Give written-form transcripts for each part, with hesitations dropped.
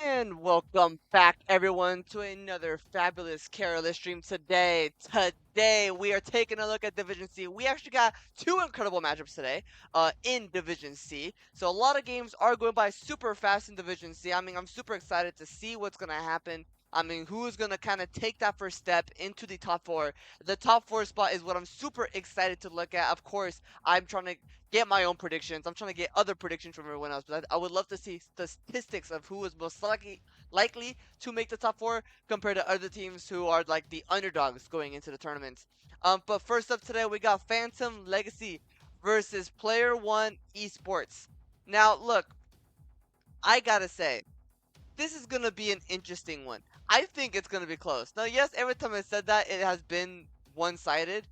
And welcome back, everyone, to another fabulous KRLS stream today. Today, we are taking a look at Division C. We actually got two incredible matchups today in Division C. So, a lot of games are going by super fast in Division C. I mean, I'm super excited to see what's going to happen. I mean, who's going to kind of take that first step into the top four? The top four spot is what I'm super excited to look at. Of course, I'm trying to get my own predictions. I'm trying to get other predictions from everyone else, but I would love to see statistics of who is most likely to make the top four compared to other teams who are like the underdogs going into the tournaments. But first up today, we got Phantom Legacy versus Player One Esports. Now, look, I gotta say, this is gonna be an interesting one. I think it's gonna be close. Now, yes, every time I said that, it has been one-sided,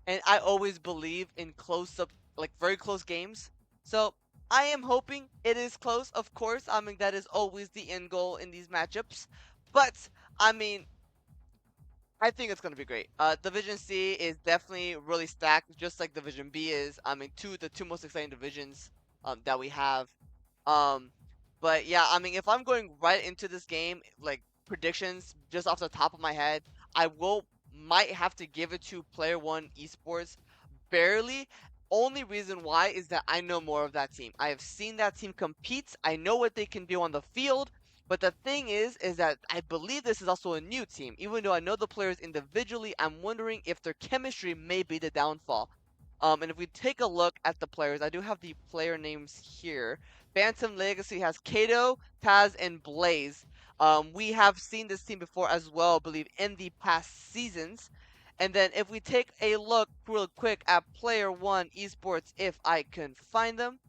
and I always believe in close up, like very close games. So I am hoping it is close. Of course, I mean that is always the end goal in these matchups. But I mean, I think it's gonna be great. Division C is definitely really stacked, just like Division B is. I mean, the two most exciting divisions that we have. Um, but yeah, I mean, if I'm going right into this game, like predictions just off the top of my head, I will might have to give it to Player One Esports barely. Only reason why is that I know more of that team. I have seen that team compete. I know what they can do on the field. But the thing is that I believe this is also a new team. Even though I know the players individually, I'm wondering if their chemistry may be the downfall. And if we take a look at the players, I do have the player names here. Phantom Legacy has Kato, Taz, and Blaze. We have seen this team before as well, I believe, in the past seasons. And then if we take a look real quick at Player One Esports, if I can find them,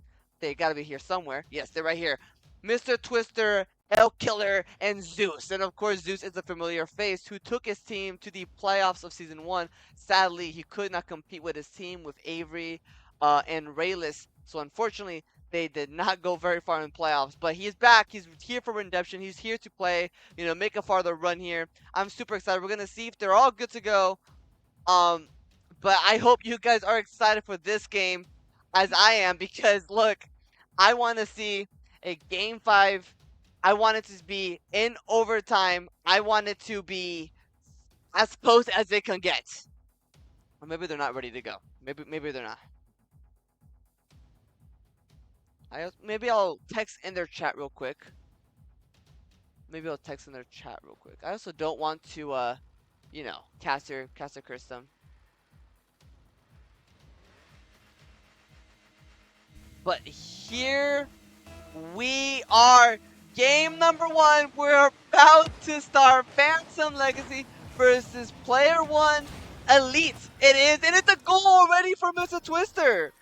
they gotta be here somewhere. Yes, they're right here. Mr. Twister, El Killer, and Zeus. And of course, Zeus is a familiar face who took his team to the playoffs of Season 1. Sadly, he could not compete with his team with Avery and Rayless. So unfortunately, they did not go very far in playoffs. But he's back. He's here for redemption. He's here to play, make a farther run here. I'm super excited. We're going to see if they're all good to go. Um, but I hope you guys are excited for this game as I am because look, I want to see a game 5. I want it to be in overtime. I want it to be as close as it can get. Or maybe they're not ready to go. Maybe they're not. Maybe I'll text in their chat real quick. Maybe I'll text in their chat real quick. I also don't want to caster curse them. But here we are. Game number 1. We're about to start Phantom Legacy versus Player 1 Elite. It is, and it's a goal already for Mr. Twister.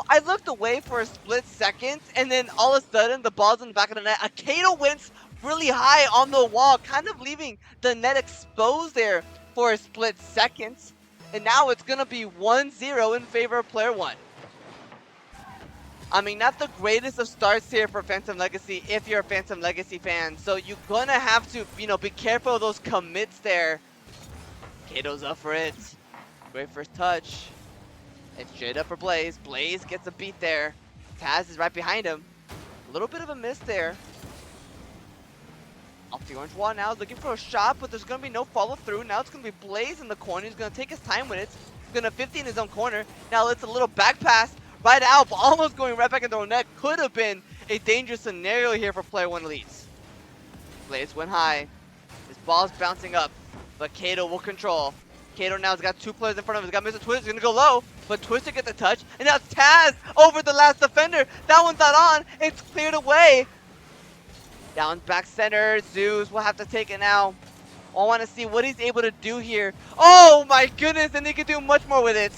I looked away for a split second, and then all of a sudden, the ball's in the back of the net. Akato wins really high on the wall, kind of leaving the net exposed there for a split second. And now it's going to be 1-0 in favor of Player 1. I mean, not the greatest of starts here for Phantom Legacy if you're a Phantom Legacy fan. So you're going to have to, be careful of those commits there. Kato's up for it. Great first touch. And straight up for Blaze. Blaze gets a beat there. Taz is right behind him. A little bit of a miss there. Off the orange wall now, looking for a shot, but there's going to be no follow through. Now it's going to be Blaze in the corner. He's going to take his time with it. He's going to 50 in his own corner. Now it's a little back pass. Right out, but almost going right back into the net. Could have been a dangerous scenario here for Player 1 Elites. Blaze went high. His ball's bouncing up, but Kato will control. Kato now has got two players in front of him. He's got Mr. Twister. He's going to go low, but Twister gets a touch. And now Taz over the last defender. That one's not on. It's cleared away. Down back center. Zeus will have to take it now. I want to see what he's able to do here. Oh my goodness, and he can do much more with it.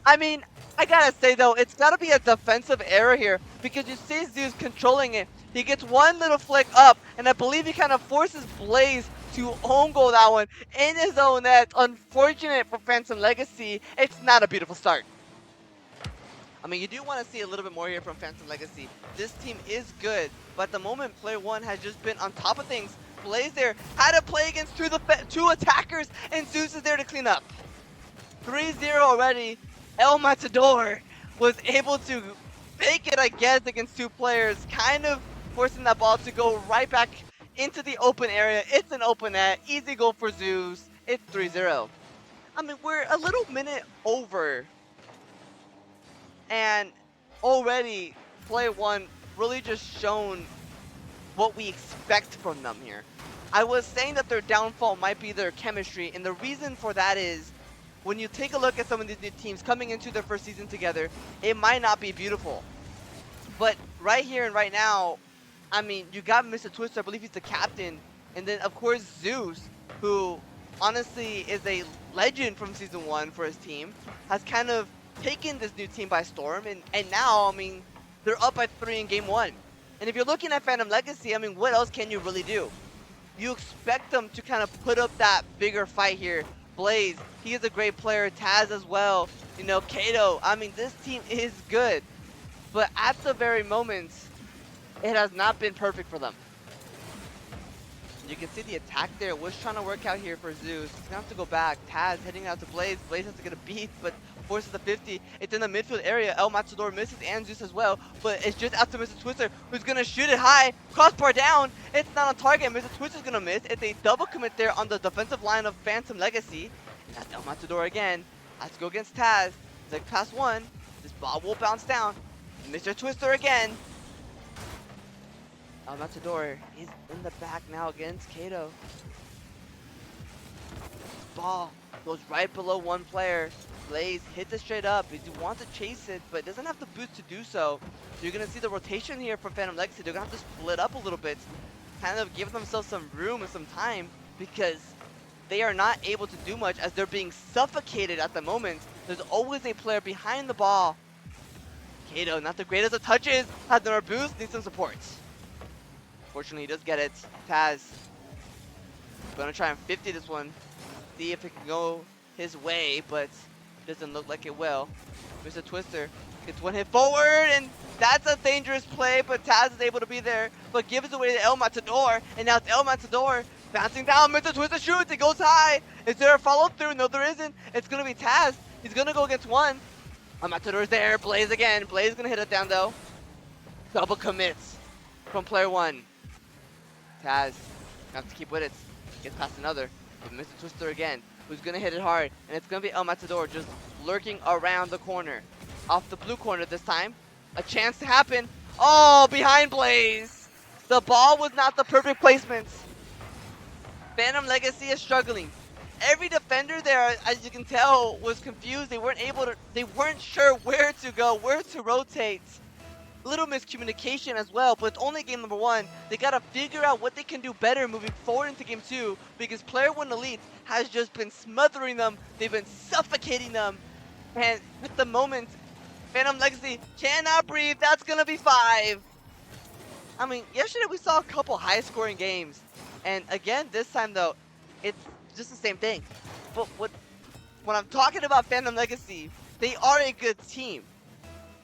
I mean, I gotta say though, it's gotta be a defensive error here because you see Zeus controlling it. He gets one little flick up, and I believe he kind of forces Blaze to own goal that one in his own net. Unfortunate for Phantom Legacy. It's not a beautiful start. I mean, you do want to see a little bit more here from Phantom Legacy. This team is good, but at the moment, Player 1 has just been on top of things. Blaze there had to play against two attackers, and Zeus is there to clean up. 3-0 already. El Matador was able to make it, I guess, against two players. Kind of forcing that ball to go right back into the open area. It's an open net. Easy goal for Zeus. It's 3-0. I mean, we're a little minute over, and already Play One really just shown what we expect from them here. I was saying that their downfall might be their chemistry, and the reason for that is when you take a look at some of these new teams coming into their first season together, it might not be beautiful. But right here and right now, I mean, you got Mr. Twister, I believe he's the captain, and then of course Zeus, who honestly is a legend from season 1 for his team, has kind of taken this new team by storm, and now, I mean, they're up by 3 in game 1. And if you're looking at Phantom Legacy, I mean, what else can you really do? You expect them to kind of put up that bigger fight here. Blaze, he is a great player. Taz as well. You know, Kato. I mean, this team is good. But at the very moment, it has not been perfect for them. You can see the attack there was trying to work out here for Zeus. He's gonna have to go back. Taz heading out to Blaze. Blaze has to get a beat, but forces the 50. It's in the midfield area. El Matador misses and Zeus as well, but it's just out to Mr. Twister, who's gonna shoot it high. Crossbar down. It's not on target. Mr. Twister's gonna miss. It's a double commit there on the defensive line of Phantom Legacy. And that's El Matador again. Has to go against Taz. It's like pass one. This ball will bounce down. Mr. Twister again. El Matador, he's in the back now against Kato. Ball goes right below one player. Blaze hits it straight up. He wants to chase it, but doesn't have the boost to do so. So you're going to see the rotation here for Phantom Legacy. They're going to have to split up a little bit, kind of give themselves some room and some time, because they are not able to do much as they're being suffocated at the moment. There's always a player behind the ball. Kato, not the greatest of touches, has no boost, needs some support. Fortunately, he does get it. Taz gonna try and 50 this one. See if it can go his way, but doesn't look like it will. Mr. Twister gets one hit forward, and that's a dangerous play, but Taz is able to be there, but gives away to El Matador, and now it's El Matador bouncing down. Mr. Twister shoots, it goes high. Is there a follow-through? No, there isn't. It's gonna be Taz. He's gonna go against one. El Matador's there. Blaze again. Blaze gonna hit it down, though. Double commits from player one. Taz have to keep with it. Gets past another. But Mr. Twister again, who's gonna hit it hard, and it's gonna be El Matador just lurking around the corner. Off the blue corner this time. A chance to happen. Oh, behind Blaze. The ball was not the perfect placement. Phantom Legacy is struggling. Every defender there, as you can tell, was confused. They weren't sure where to go, where to rotate. Little miscommunication as well, but it's only game number one. They gotta figure out what they can do better moving forward into game two, because Player One Elite has just been smothering them. They've been suffocating them, and at the moment, Phantom Legacy cannot breathe. That's gonna be 5. I mean, yesterday we saw a couple high-scoring games, and again this time though, it's just the same thing. But when I'm talking about Phantom Legacy, they are a good team.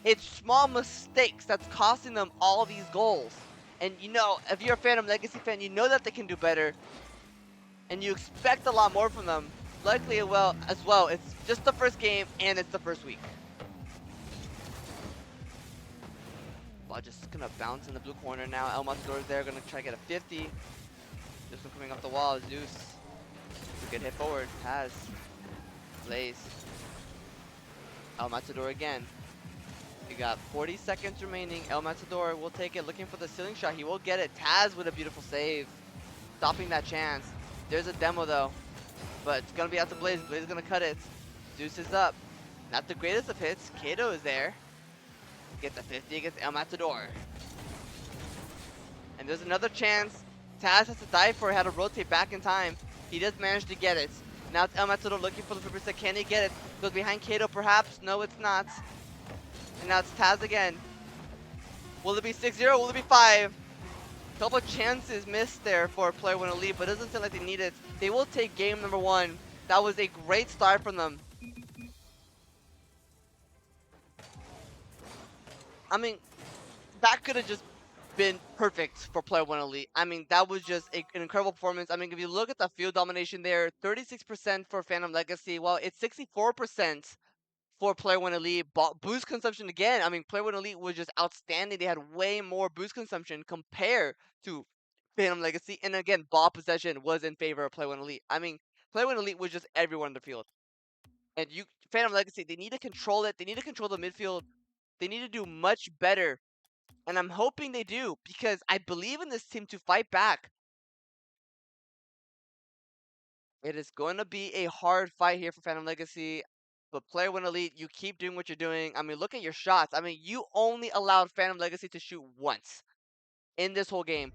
It's small mistakes that's costing them all these goals. And you know, if you're a Phantom Legacy fan, you know that they can do better. And you expect a lot more from them. Likely as well, it's just the first game and it's the first week. Ball just gonna bounce in the blue corner now. El Matador's there, gonna try to get a 50. This one coming off the wall, Zeus. To get hit forward, Taz. Blaze. El Matador again. We got 40 seconds remaining. El Matador will take it, looking for the ceiling shot. He will get it. Taz with a beautiful save, stopping that chance. There's a demo though, but it's gonna be out to Blaze. Blaze is gonna cut it. Zeus is up. Not the greatest of hits. Kato is there. Gets a 50 against El Matador. And there's another chance. Taz has to dive for it. Had to rotate back in time. He does manage to get it. Now it's El Matador looking for the 50%. Can he get it? Goes behind Kato perhaps? No, it's not. And now it's Taz again. Will it be 6-0? Will it be 5? Couple chances missed there for Player One Elite, but it doesn't seem like they need it. They will take game number 1. That was a great start from them. I mean, that could have just been perfect for Player One Elite. I mean, that was just an incredible performance. I mean, if you look at the field domination there, 36% for Phantom Legacy, while it's 64% for Player One Elite. Boost consumption again. I mean, Player One Elite was just outstanding. They had way more boost consumption compared to Phantom Legacy. And again, ball possession was in favor of Player One Elite. I mean, Player One Elite was just everyone in the field. And Phantom Legacy, they need to control it. They need to control the midfield. They need to do much better. And I'm hoping they do because I believe in this team to fight back. It is going to be a hard fight here for Phantom Legacy. But Player One Elite, you keep doing what you're doing. I mean, look at your shots. I mean, you only allowed Phantom Legacy to shoot once in this whole game.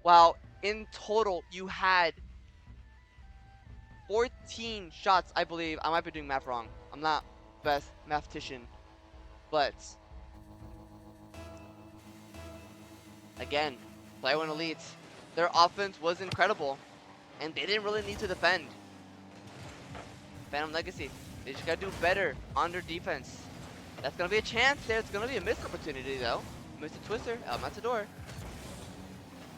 While in total, you had 14 shots, I believe. I might be doing math wrong. I'm not best mathematician. But again, Player One Elite, their offense was incredible. And they didn't really need to defend. Phantom Legacy, they just gotta do better on their defense. That's gonna be a chance there. It's gonna be a missed opportunity though. Mr. Twister, El Matador.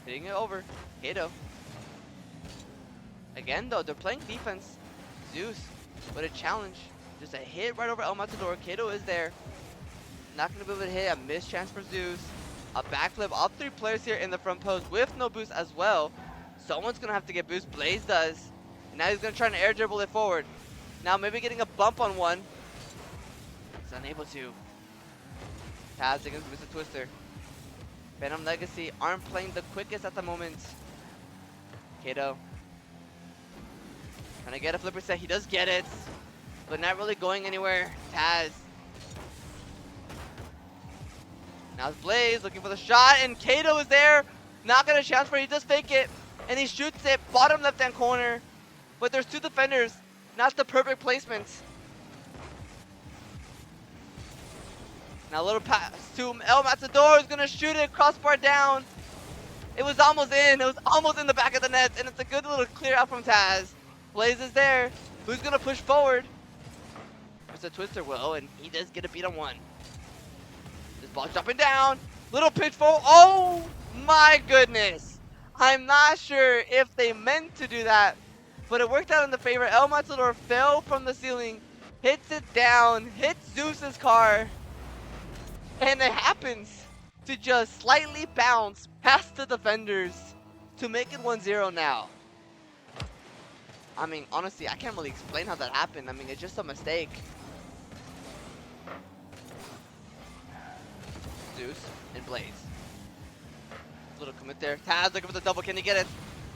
Hitting it over. Kato. Again though, they're playing defense. Zeus, with a challenge. Just a hit right over El Matador. Kato is there. Not gonna be able to hit. A missed chance for Zeus. A backflip. All three players here in the front post with no boost as well. Someone's gonna have to get boost. Blaze does. And now he's gonna try to air dribble it forward. Now maybe getting a bump on one. He's unable to. Taz against Mr. Twister. Phantom Legacy aren't playing the quickest at the moment. Kato. Trying to get a flipper set. He does get it. But not really going anywhere. Taz. Now it's Blaze looking for the shot. And Kato is there. Not gonna chance for it. He does fake it. And he shoots it. Bottom left hand corner. But there's two defenders. Not the perfect placement. Now a little pass to El Matador is gonna shoot it, crossbar down. It was almost in. It was almost in the back of the net, and it's a good little clear out from Taz. Blaze is there. Who's gonna push forward? Mr. Twister will, and he does get a beat on one. This ball dropping down. Little pitch forward. Oh my goodness. I'm not sure if they meant to do that, but it worked out in the favor. El Matador fell from the ceiling, hits it down, hits Zeus's car, and it happens to just slightly bounce past the defenders to make it 1-0 now. I mean, honestly, I can't really explain how that happened. I mean, it's just a mistake. Zeus and Blaze. Little commit there. Taz looking for the double. Can he get it?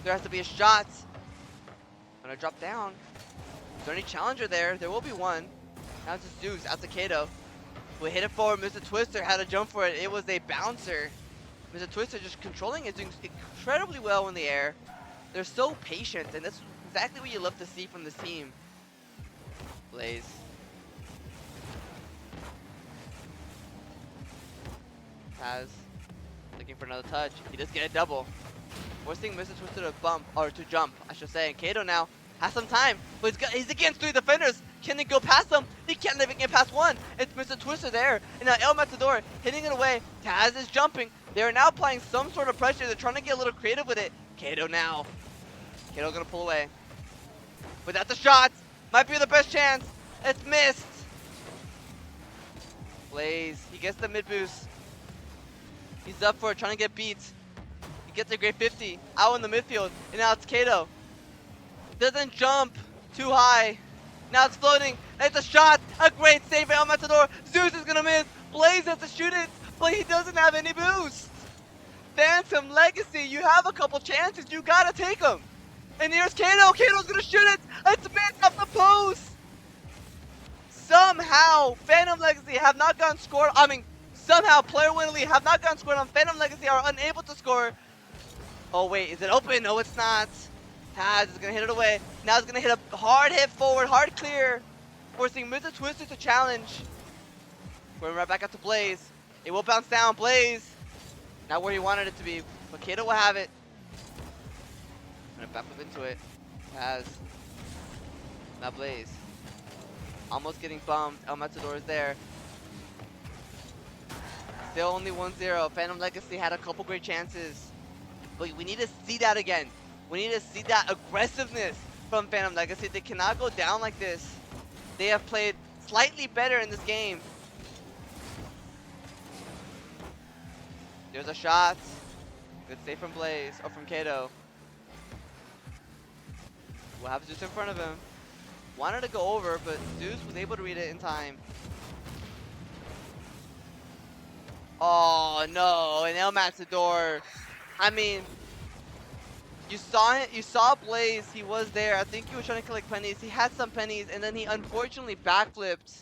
There has to be a shot. Gonna drop down. Is there any challenger there? There will be one. Now it's just Zeus out to Kato. We hit it forward. Mr. Twister had to jump for it. It was a bouncer. Mr. Twister just controlling it, doing incredibly well in the air. They're so patient, and that's exactly what you love to see from this team. Blaze. Taz looking for another touch. He does get a double. Forcing Mr. Twister to bump, or to jump, I should say. And Kato now has some time, but he's against three defenders. Can he go past them? He can't even get past one. It's Mr. Twister there. And now El Matador hitting it away. Taz is jumping. They're now applying some sort of pressure. They're trying to get a little creative with it. Kato now. Kato gonna pull away. But that's a shot. Might be the best chance. It's missed. Blaze. He gets the mid boost. He's up for it, trying to get beat. He gets a great 50 out in the midfield. And now it's Kato. Doesn't jump too high. Now it's floating. It's a shot. A great save by El Matador. Zeus is going to miss. Blaze has to shoot it, but he doesn't have any boost. Phantom Legacy, you have a couple chances. You got to take them. And here's Kato. Kato's going to shoot it. It's missed off the post. Somehow, Phantom Legacy have not gotten scored. I mean, somehow, Player One Elite have not gotten scored on. Phantom Legacy are unable to score. Oh, wait. Is it open? No, it's not. Taz is going to hit it away. Now he's going to hit a hard hit forward, hard clear, forcing Mr. Twister to challenge. Going right back up to Blaze. It will bounce down. Blaze. Not where he wanted it to be, but Kato will have it. Going to back up into it. Taz. Now Blaze. Almost getting bumped. El Matador is there. Still only 1-0. Phantom Legacy had a couple great chances, but we need to see that again. We need to see that aggressiveness from Phantom Legacy. They cannot go down like this. They have played slightly better in this game. There's a shot. Good save from Blaze, or from Kato. We'll have Zeus in front of him. Wanted to go over, but Zeus was able to read it in time. Oh no, and El Matador. I mean, you saw it. You saw Blaze. He was there. I think he was trying to collect pennies. He had some pennies, and then he unfortunately backflipped.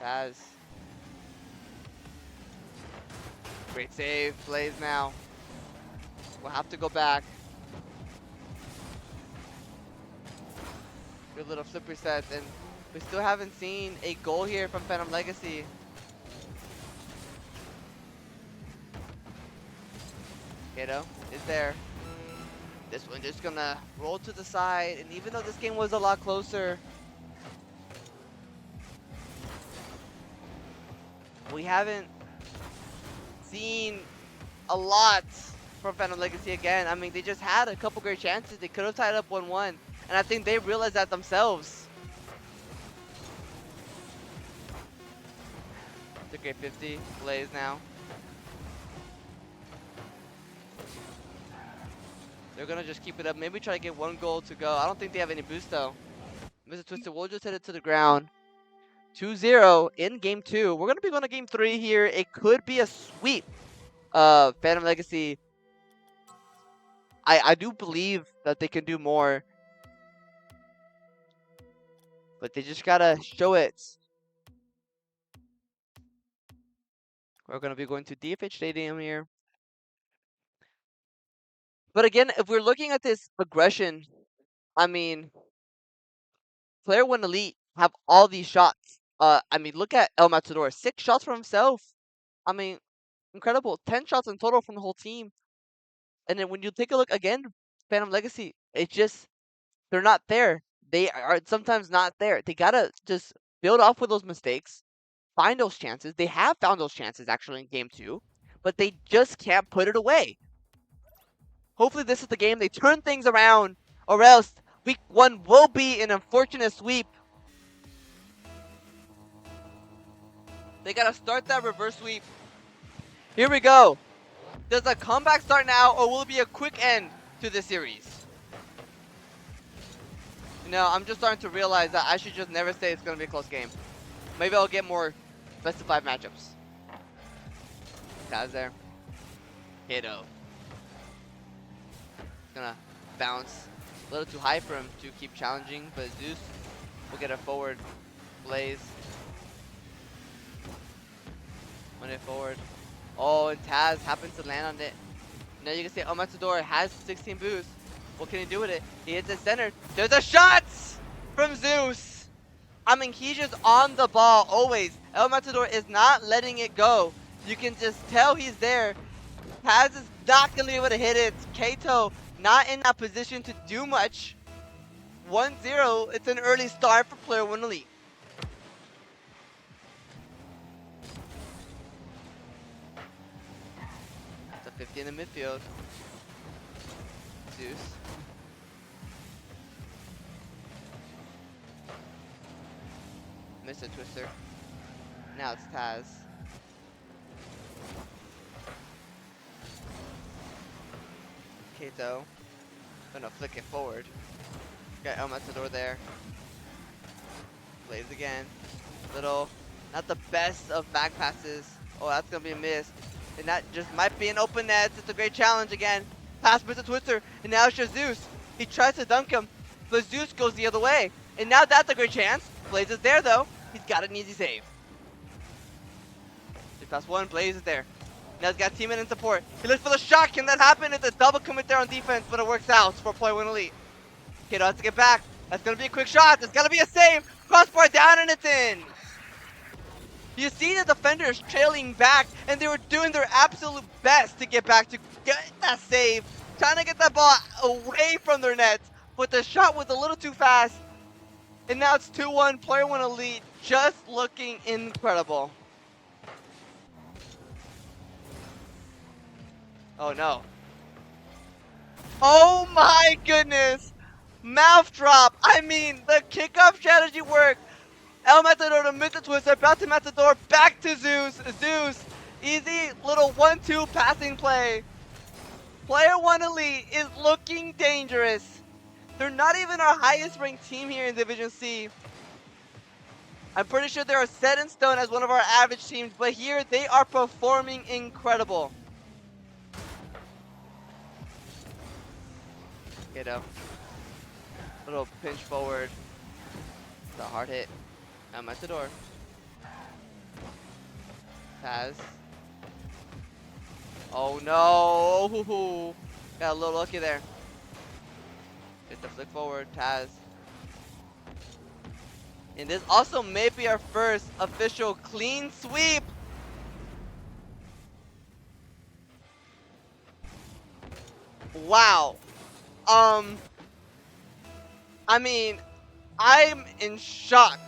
Taz. Great save. Blaze now. We'll have to go back. Good little flip reset, and we still haven't seen a goal here from Phantom Legacy. Kato is there. This one just gonna roll to the side, and even though this game was a lot closer, we haven't seen a lot from Phantom Legacy again. I mean, they just had a couple great chances. They could have tied up 1-1, and I think they realized that themselves. It's a great 50. Blaze now. They're gonna just keep it up. Maybe try to get 1 goal to go. I don't think they have any boost though. Mr. Twisted will just hit it to the ground. 2-0 in game 2. We're gonna be going to game 3 here. It could be a sweep. Phantom Legacy. I do believe that they can do more, but they just gotta show it. We're gonna be going to DFH Stadium here. But again, if we're looking at this aggression, I mean, Player 1 Elite have all these shots. I mean, look at El Matador. 6 shots for himself. I mean, incredible. 10 shots in total from the whole team. And then when you take a look again, Phantom Legacy, it's just, they're not there. They are sometimes not there. They gotta just build off with those mistakes, find those chances. They have found those chances actually in game 2, but they just can't put it away. Hopefully this is the game they turn things around, or else week 1 will be an unfortunate sweep. They gotta start that reverse sweep. Here we go. Does the comeback start now, or will it be a quick end to this series? You know, I'm just starting to realize that I should just never say it's gonna be a close game. Maybe I'll get more best of 5 matchups. Taz there. Kato. Gonna bounce a little too high for him to keep challenging, but Zeus will get it forward. Blaze. Went it forward. Oh, and Taz happens to land on it. Now you can see El Matador has 16 boost. What can he do with it? He hits it center. There's a shot from Zeus. I mean, he's just on the ball always. El Matador is not letting it go. You can just tell he's there. Taz is not going to be able to hit it. Kato not in that position to do much. 1-0. It's an early start for Player 1 Elite. It's a 50 in the midfield. Zeus. Missed a twister. Now it's Taz. Kato. Gonna flick it forward. Got El Matador there. Blaze again. Little, not the best of back passes. Oh, that's gonna be a miss. And that just might be an open net. It's a great challenge again. Pass Mr. Twister. And now it's just Zeus. He tries to dunk him, but Zeus goes the other way. And now that's a great chance. Blaze is there though. He's got an easy save. 3+1, Blaze is there. Now he's got teammate in support. He looks for the shot. Can that happen? It's a double commit there on defense, but it works out for Player 1 Elite. Kato has to get back. That's going to be a quick shot. There's got to be a save. Crossbar down and it's in. You see the defenders trailing back, and they were doing their absolute best to get back to get that save. Trying to get that ball away from their net, but the shot was a little too fast. And now it's 2-1, Player 1 Elite just looking incredible. Oh no. Oh my goodness! Mouth drop! I mean, the kickoff strategy worked! El Matador to miss the twister, back to Matador, back to Zeus! Zeus! Easy little 1-2 passing play. Player 1 Elite is looking dangerous. They're not even our highest ranked team here in Division C. I'm pretty sure they are set in stone as one of our average teams, but here they are performing incredible. Kiddo. Little pinch forward. The hard hit. I'm at the door. Taz. Oh no! Ooh, got a little lucky there. Get the flick forward, Taz. And this also may be our first official clean sweep. Wow. I mean, I'm in shock.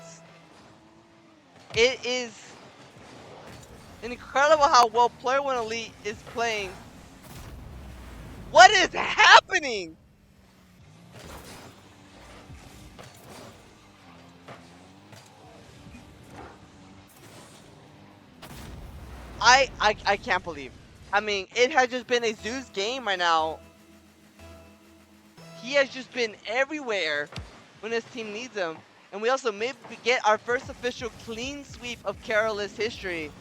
It is incredible how well Player 1 Elite is playing. What is happening? I can't believe. I mean, it has just been a Zeus game right now. He has just been everywhere when his team needs him. And we also maybe get our first official clean sweep of KRLS history.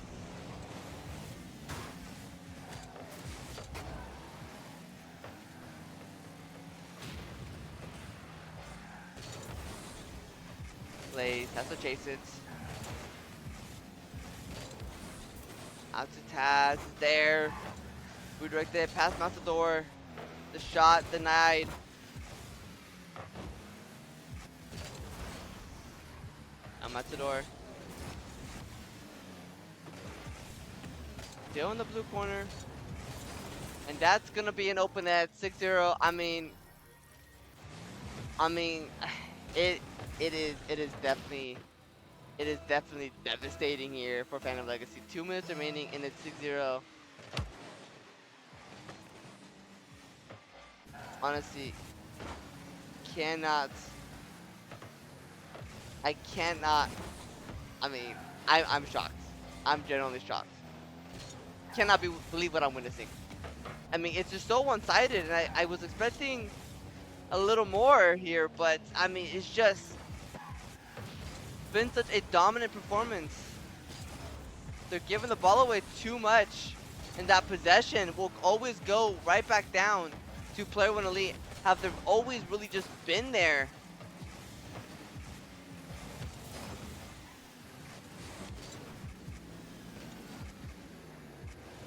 Blaze has to chase it. Out to Taz, there. Redirected, past Matador. The shot denied. Matador. Still in the blue corner. And that's gonna be an open at 6-0. I mean, it is definitely devastating here for Phantom Legacy. 2 minutes remaining and it's 6-0. Honestly, cannot. I cannot. I mean, I'm shocked. I'm genuinely shocked. Cannot believe what I'm witnessing. I mean, it's just so one-sided, and I was expecting a little more here, but I mean, it's just been such a dominant performance. They're giving the ball away too much, and that possession will always go right back down to Player 1 Elite. Have they always really just been there?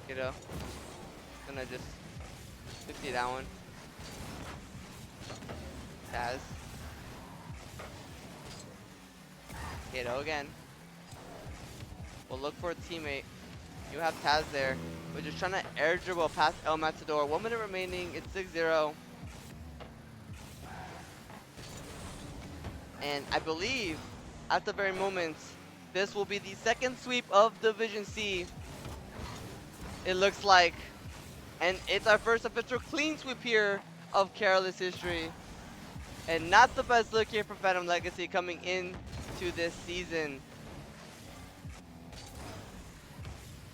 You know, gonna just see that one. Taz. Kato again. We'll look for a teammate. You have Taz there. We're just trying to air dribble past El Matador. 1 minute remaining. It's 6-0. And I believe at the very moment, this will be the second sweep of Division C. It looks like. And it's our first official clean sweep here of KRLS history. And not the best look here for Phantom Legacy coming into this season.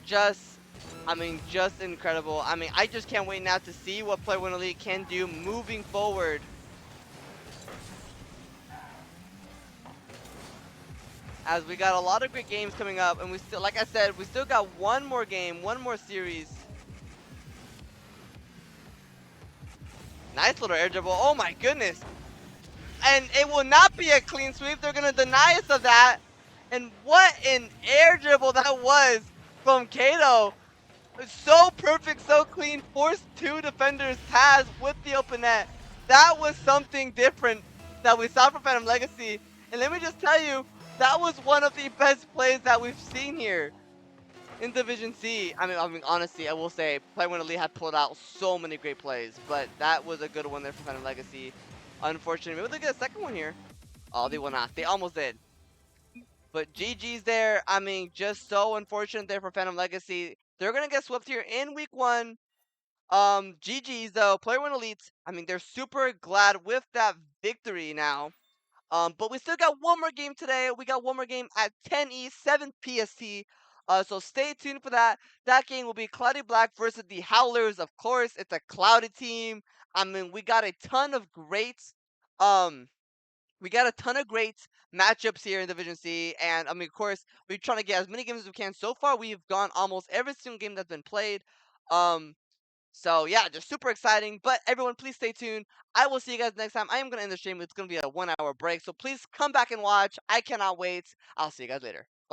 Just incredible. I mean, I just can't wait now to see what Player 1 Elite can do moving forward. As we got a lot of great games coming up, and we still, like I said, we still got one more game, one more series. Nice little air dribble. Oh my goodness. And it will not be a clean sweep. They're going to deny us of that. And what an air dribble that was from Kato. So perfect, so clean. Forced 2 defenders, Taz with the open net. That was something different that we saw from Phantom Legacy. And let me just tell you, that was one of the best plays that we've seen here in Division C. I mean, honestly, I will say, Player 1 Elite had pulled out so many great plays, but that was a good one there for Phantom Legacy. Unfortunately, maybe they get a second one here. Oh, they will not. They almost did. But GG's there. I mean, just so unfortunate there for Phantom Legacy. They're going to get swept here in week 1. GG's though. Player One Elites, I mean, they're super glad with that victory now. But we still got one more game today. We got one more game at 10 East, 7 PST. So stay tuned for that. That game will be Cloudy Black versus the Howlers. Of course, it's a cloudy team. I mean, um, we got a ton of great matchups here in Division C, and I mean, of course, we're trying to get as many games as we can. So far, we've gone almost every single game that's been played. Um, so yeah, just super exciting. But everyone, please stay tuned. I will see you guys next time. I am gonna end the stream. It's gonna be a 1 hour break, so please come back and watch. I cannot wait. I'll see you guys later.